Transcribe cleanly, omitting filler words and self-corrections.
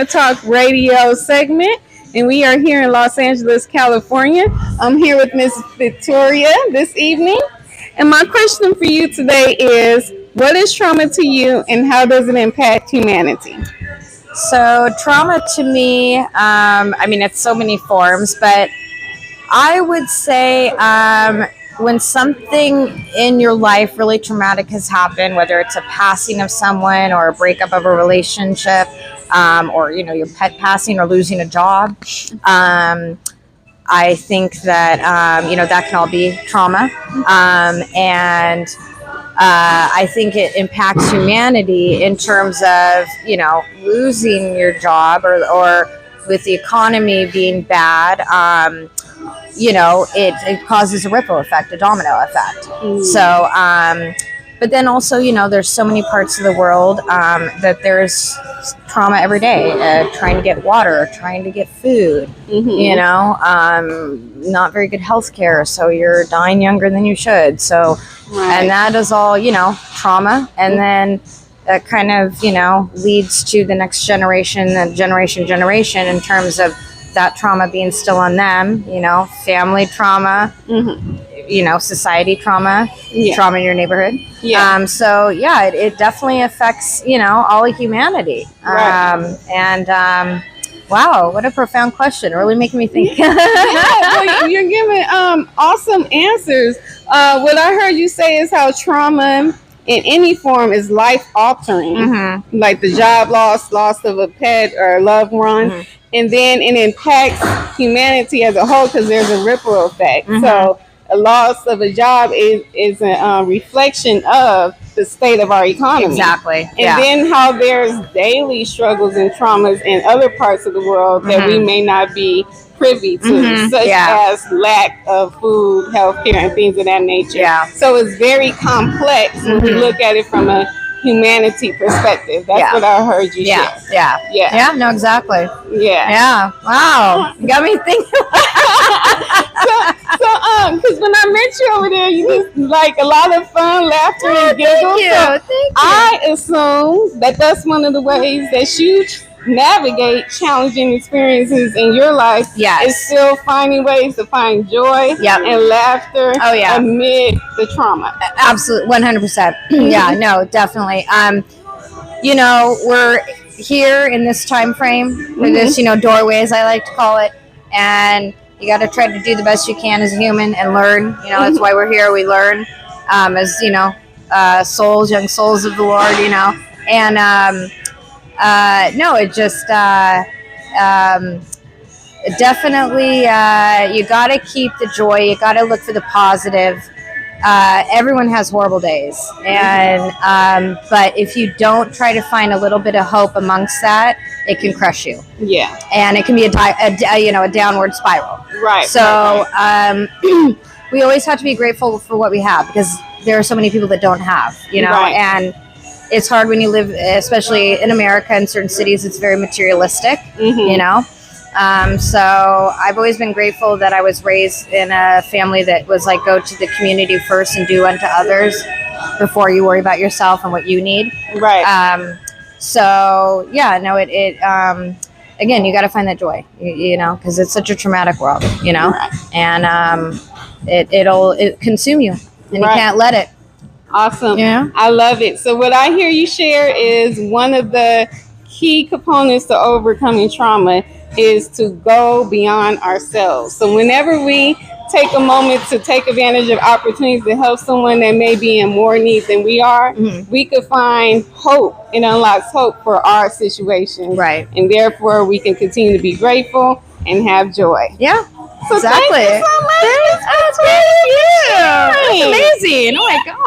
Talk Radio segment, and we are here in Los Angeles, California. I'm here with Miss Victoria this evening, and my question for you today is, what is trauma to you, and how does it impact humanity? So trauma to me, it's so many forms, but I would say when something in your life really traumatic has happened, whether it's a passing of someone or a breakup of a relationship, or your pet passing or losing a job, I think that that can all be trauma, and I think it impacts humanity in terms of losing your job or with the economy being bad. It causes a ripple effect, a domino effect. So, but then also, there's so many parts of the world that there's trauma every day, trying to get water, trying to get food, not very good health care. So you're dying younger than you should. So, right. And that is all, trauma. And then that kind of, leads to the next generation, generation in terms of that trauma being still on them, family trauma, society trauma, trauma in your neighborhood. Yeah. It definitely affects, all of humanity. Right. Wow, what a profound question. Really making me think. Well, you're giving awesome answers. What I heard you say is how trauma in any form is life altering, like the job loss of a pet or a loved one. And then it impacts humanity as a whole because there's a ripple effect. So a loss of a job is a reflection of the state of our economy. Exactly. And then how there's daily struggles and traumas in other parts of the world that we may not be privy to, such as lack of food, healthcare, and things of that nature. Yeah. So it's very complex when we look at it from a humanity perspective. That's what I heard you share. Yeah, no, exactly. Yeah. Wow. You got me thinking. Because when I met you over there, you just like a lot of fun, laughter, and giggles. Thank you. I assume that that's one of the ways that you navigate challenging experiences in your life. Yes. Is still finding ways to find joy and laughter amid the trauma. Absolutely, 100%. Yeah, no, definitely. We're here in this time frame for this, doorway, as I like to call it, and you got to try to do the best you can as a human and learn. That's why we're here. We learn as souls, young souls of the Lord. And it just definitely you got to keep the joy. You got to look for the positive. Everyone has horrible days, and but if you don't try to find a little bit of hope amongst that, it can crush you. Yeah, and it can be a downward spiral. Right. So we always have to be grateful for what we have because there are so many people that don't have. And it's hard when you live, especially in America, in certain cities, it's very materialistic, so I've always been grateful that I was raised in a family that was like, go to the community first and do unto others before you worry about yourself and what you need. Right. Again, you got to find that joy, because it's such a traumatic world, Right. And it'll consume you and you can't let it. Awesome. Yeah. I love it. So what I hear you share is one of the key components to overcoming trauma is to go beyond ourselves. So whenever we take a moment to take advantage of opportunities to help someone that may be in more need than we are, we could find hope. It unlocks hope for our situation. Right. And therefore we can continue to be grateful and have joy. Yeah. So exactly. Thank you so much. That's amazing. Oh my gosh.